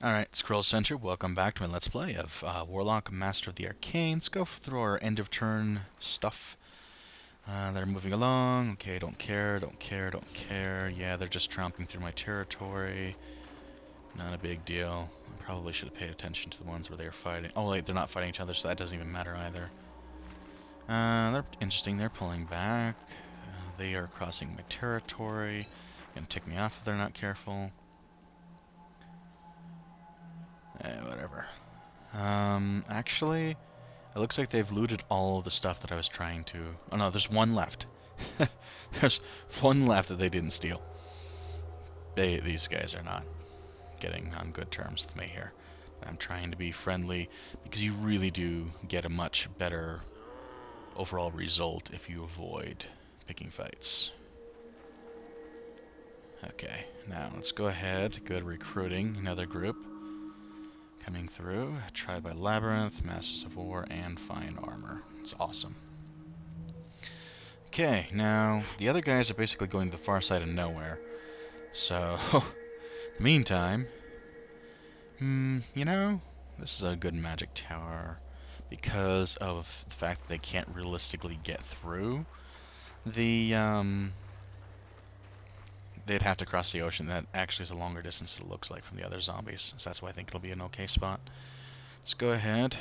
Alright, it's Kruhl Sentru. Welcome back to my Let's Play of Warlock, Master of the Arcane. Let's go through our end of turn stuff. They're moving along. Okay, don't care, don't care, don't care. Yeah, they're just tromping through my territory. Not a big deal. I probably should have paid attention to the ones where they were fighting. Oh, wait, they're not fighting each other, so that doesn't even matter either. They're interesting. They're pulling back. They are crossing my territory. Gonna tick me off if they're not careful. Whatever. Actually, it looks like they've looted all of the stuff that I was trying to... Oh no, there's one left. There's one left that they didn't steal. These guys are not getting on good terms with me here. I'm trying to be friendly, because you really do get a much better overall result if you avoid picking fights. Okay, now let's go ahead. Good recruiting, another group. Coming through, tried by Labyrinth, Masters of War, and Fine Armor. It's awesome. Okay, now, the other guys are basically going to the far side of nowhere. So, in the meantime, you know, this is a good magic tower because of the fact that they can't realistically get through. They'd have to cross the ocean. That actually is a longer distance than it looks like from the other zombies. So that's why I think it'll be an okay spot. Let's go ahead.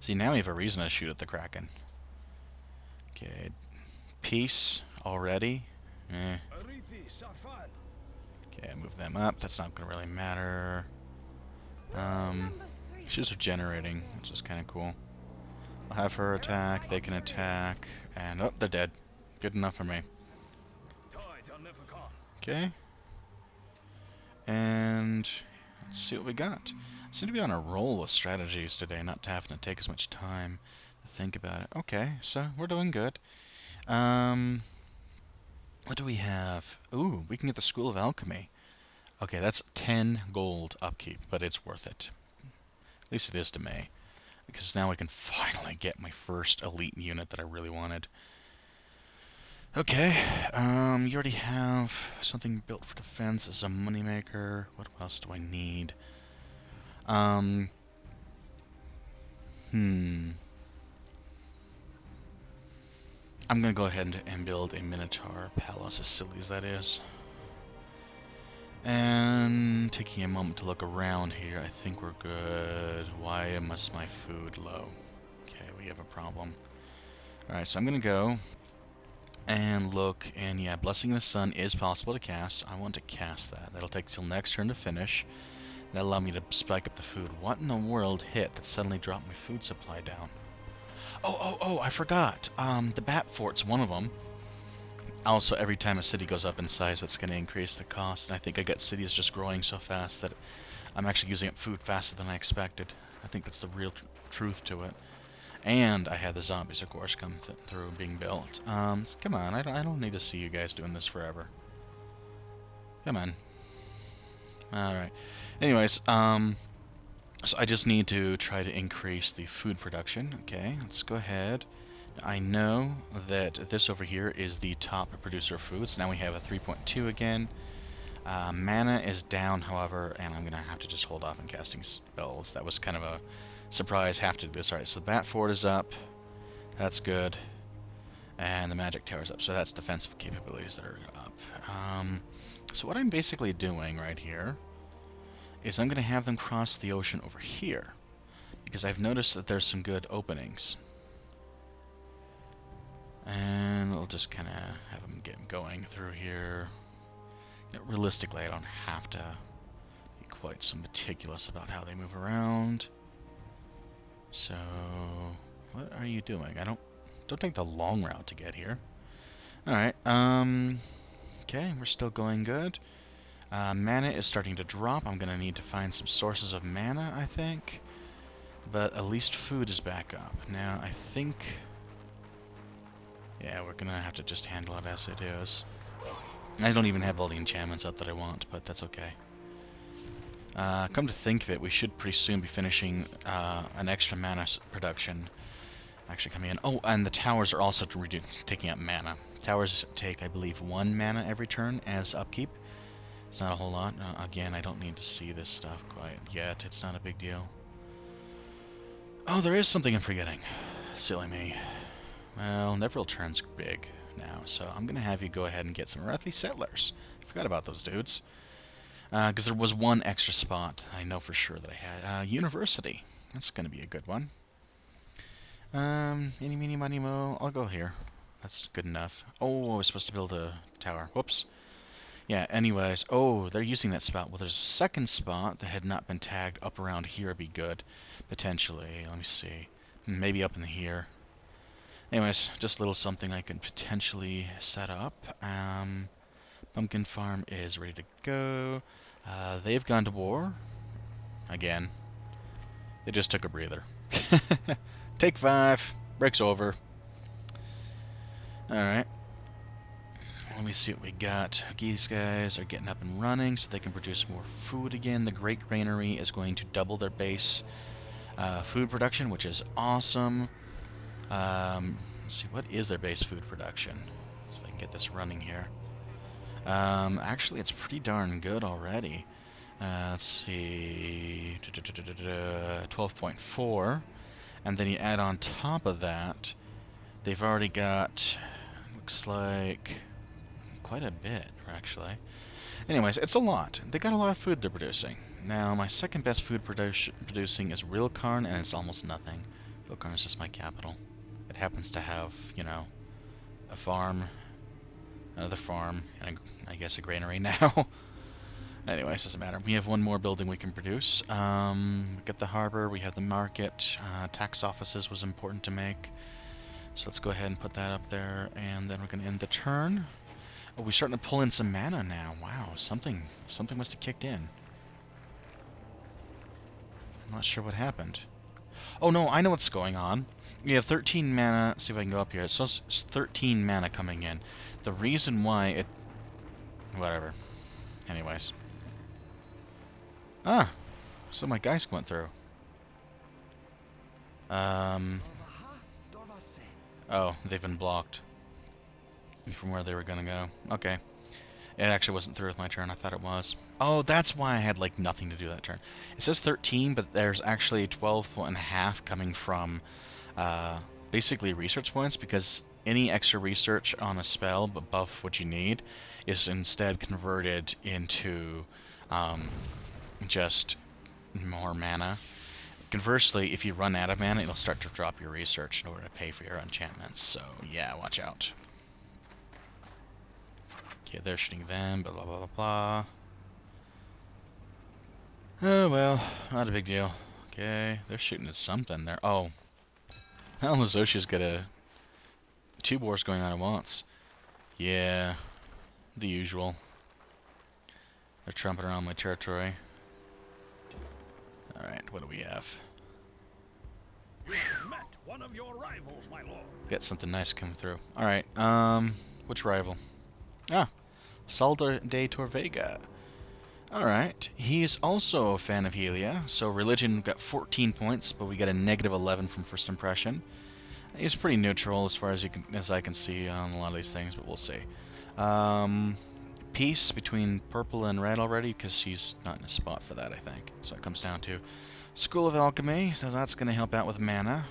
See, now we have a reason to shoot at the Kraken. Okay. Peace already. Okay, move them up. That's not going to really matter. She's regenerating, which is kind of cool. I'll have her attack. They can attack. And, oh, they're dead. Good enough for me. Okay. And let's see what we got. I seem to be on a roll with strategies today, not having to take as much time to think about it. Okay, so we're doing good. What do we have? Ooh, we can get the School of Alchemy. Okay, that's 10 gold upkeep, but it's worth it. At least it is to me. Because now I can finally get my first elite unit that I really wanted. Okay, you already have something built for defense as a moneymaker. What else do I need? I'm gonna go ahead and build a Minotaur Palace, as silly as that is. And taking a moment to look around here, I think we're good. Why is my food low? Okay, we have a problem. Alright, so I'm gonna go and look, and yeah, Blessing the Sun is possible to cast. I want to cast that. That'll take till next turn to finish. That'll allow me to spike up the food. What in the world hit that suddenly dropped my food supply down? Oh, I forgot. The Bat Fort's one of them. Also, every time a city goes up in size, that's going to increase the cost. And I think I got cities just growing so fast that I'm actually using up food faster than I expected. I think that's the real truth to it. And I had the zombies, of course, come through being built. Come on, I don't need to see you guys doing this forever. Come on. Alright. Anyways, so I just need to try to increase the food production. Okay, let's go ahead. I know that this over here is the top producer of food, so now we have a 3.2 again. Mana is down, however, and I'm going to have to just hold off on casting spells. That was kind of a surprise, have to do this. Alright, so the Bat Fort is up. That's good. And the Magic Tower's up. So that's defensive capabilities that are up. So what I'm basically doing right here is I'm going to have them cross the ocean over here. Because I've noticed that there's some good openings. And we'll just kind of have them get going through here. You know, realistically, I don't have to be quite so meticulous about how they move around. So, what are you doing? Don't take the long route to get here. Alright, okay, we're still going good. Mana is starting to drop. I'm gonna need to find some sources of mana, I think. But at least food is back up. Now, I think... yeah, we're gonna have to just handle it as it is. I don't even have all the enchantments up that I want, but that's okay. Come to think of it, we should pretty soon be finishing an extra mana production actually coming in. Oh, and the towers are also taking up mana. Towers take, I believe, 1 mana every turn as upkeep. It's not a whole lot. Again, I don't need to see this stuff quite yet. It's not a big deal. Oh, there is something I'm forgetting. Silly me. Well, Neveril turns big now, so I'm going to have you go ahead and get some Arathi settlers. I forgot about those dudes. Because there was one extra spot I know for sure that I had. University. That's going to be a good one. Eeny, meeny, miny, mo. I'll go here. That's good enough. Oh, I was supposed to build a tower. Whoops. Yeah, anyways. Oh, they're using that spot. Well, there's a second spot that had not been tagged up around here would be good. Potentially. Let me see. Maybe up in here. Anyways, just a little something I could potentially set up. Pumpkin farm is ready to go. They've gone to war. Again. They just took a breather. Take 5. Break's over. Alright. Let me see what we got. These guys are getting up and running so they can produce more food again. The Great Granary is going to double their base food production, which is awesome. Let's see, what is their base food production? So if I can get this running here. Actually, it's pretty darn good already. Let's see, 12.4, and then you add on top of that, they've already got, looks like, quite a bit, actually. Anyways, it's a lot. They got a lot of food they're producing. Now, my second best food producing is Rilkarn, and it's almost nothing. Rilkarn is just my capital. It happens to have, you know, a farm, another farm, and I guess a granary now. Anyways, doesn't matter. We have one more building we can produce. We got the harbor, we have the market. Tax offices was important to make. So let's go ahead and put that up there, and then we're going to end the turn. Oh, we're starting to pull in some mana now. Wow, something must have kicked in. I'm not sure what happened. Oh no, I know what's going on. We have 13 mana. See if I can go up here. It says 13 mana coming in. The reason why it... Whatever. Anyways. Ah! So my guys went through. Oh, they've been blocked from where they were gonna go. Okay. It actually wasn't through with my turn. I thought it was. Oh, that's why I had, like, nothing to do that turn. It says 13, but there's actually 12.5 coming from, basically research points, because any extra research on a spell but buff what you need is instead converted into, just more mana. Conversely, if you run out of mana, it'll start to drop your research in order to pay for your enchantments. So, yeah, watch out. Okay, they're shooting them, blah, blah, blah, blah, blah. Oh, well, not a big deal. Okay, they're shooting at something there. Oh. Well, Mazoshi's got 2 wars going on at once. Yeah, the usual. They're trumping around my territory. Alright, what do we have? You have met one of your rivals, my lord. Got something nice coming through. Alright, which rival? Ah, Salda de Torvega. Alright, he's also a fan of Helia, so religion got 14 points, but we got a negative 11 from first impression. He's pretty neutral as far as I can see on a lot of these things, but we'll see. Peace between purple and red already, because she's not in a spot for that, I think. So it comes down to School of Alchemy, so that's going to help out with mana.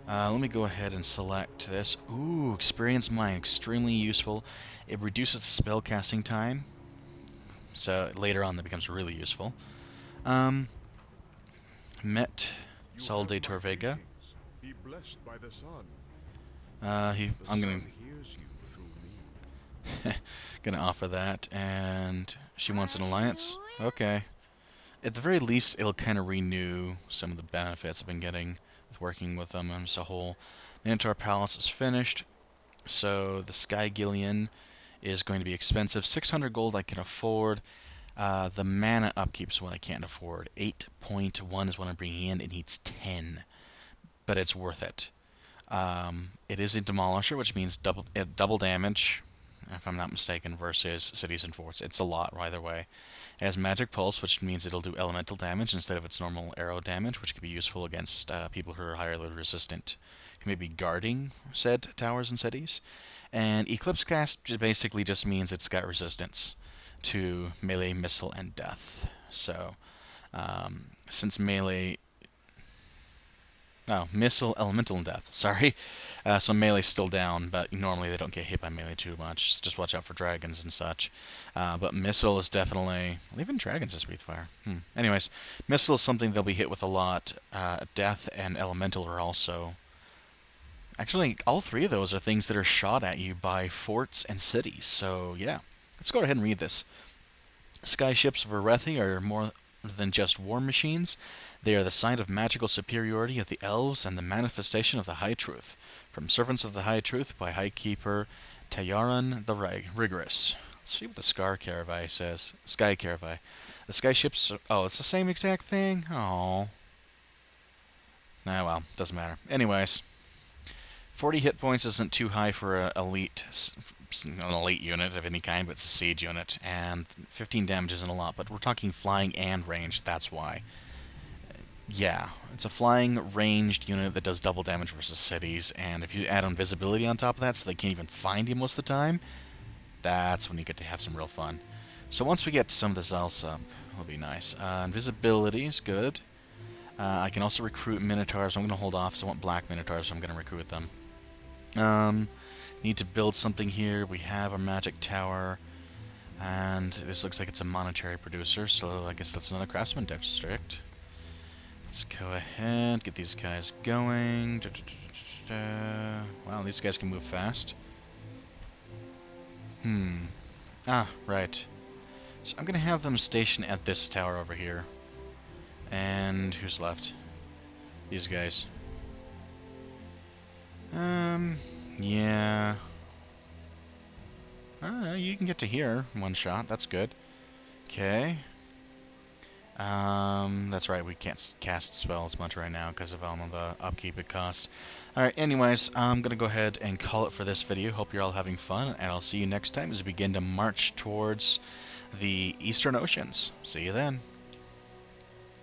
Let me go ahead and select this. Ooh, Experience Mine, extremely useful. It reduces spell casting time, so later on that becomes really useful. Met Sol de Torvega. Be blessed by the sun. I'm gonna offer that, and she wants an alliance. Okay. At the very least, it'll kind of renew some of the benefits I've been getting with working with them as a whole. The Minotaur Palace is finished, so the Sky Gillian is going to be expensive. 600 gold I can afford. The mana upkeep's what I can't afford. 8.1 is what I'm bringing in. It needs 10, but it's worth it. It is a Demolisher, which means double damage, if I'm not mistaken, versus Cities and Forts. It's a lot either way. It has Magic Pulse, which means it'll do elemental damage instead of its normal arrow damage, which could be useful against people who are highly resistant, who may be guarding said towers and cities. And Eclipse Cast basically just means it's got resistance to melee, missile, and death. So, since melee... Oh, missile, elemental, and death. Sorry. So melee's still down, but normally they don't get hit by melee too much. Just watch out for dragons and such. But missile is definitely... Well, even dragons is breathe fire. Anyways, missile is something they'll be hit with a lot. Death and elemental are also... Actually, all three of those are things that are shot at you by forts and cities. So, yeah. Let's go ahead and read this. Sky ships of Arethi are more than just war machines. They are the sign of magical superiority of the elves and the manifestation of the High Truth. From Servants of the High Truth by High Keeper Tayaran the Rigorous. Let's see what the Sky Caravi says. Sky Caravi. The sky ships... Oh, it's the same exact thing? Oh. Nah, well, doesn't matter. Anyways. 40 hit points isn't too high for an elite unit of any kind, but it's a siege unit. And 15 damage isn't a lot, but we're talking flying and ranged, that's why. Yeah, it's a flying ranged unit that does double damage versus cities, and if you add invisibility on top of that so they can't even find you most of the time, that's when you get to have some real fun. So once we get some of this else up, it'll be nice. Invisibility is good. I can also recruit Minotaurs. I'm going to hold off, so I want black Minotaurs, so I'm going to recruit them. Need to build something here. We have a magic tower, and this looks like it's a monetary producer, so I guess that's another craftsman district. Let's go ahead, get these guys going. Wow, these guys can move fast. Ah, right. So I'm going to have them stationed at this tower over here. And who's left? These guys. Yeah. You can get to here in one shot. That's good. Okay. That's right, we can't cast spells much right now because of all of the upkeep it costs. Alright, anyways, I'm going to go ahead and call it for this video. Hope you're all having fun, and I'll see you next time as we begin to march towards the Eastern Oceans. See you then.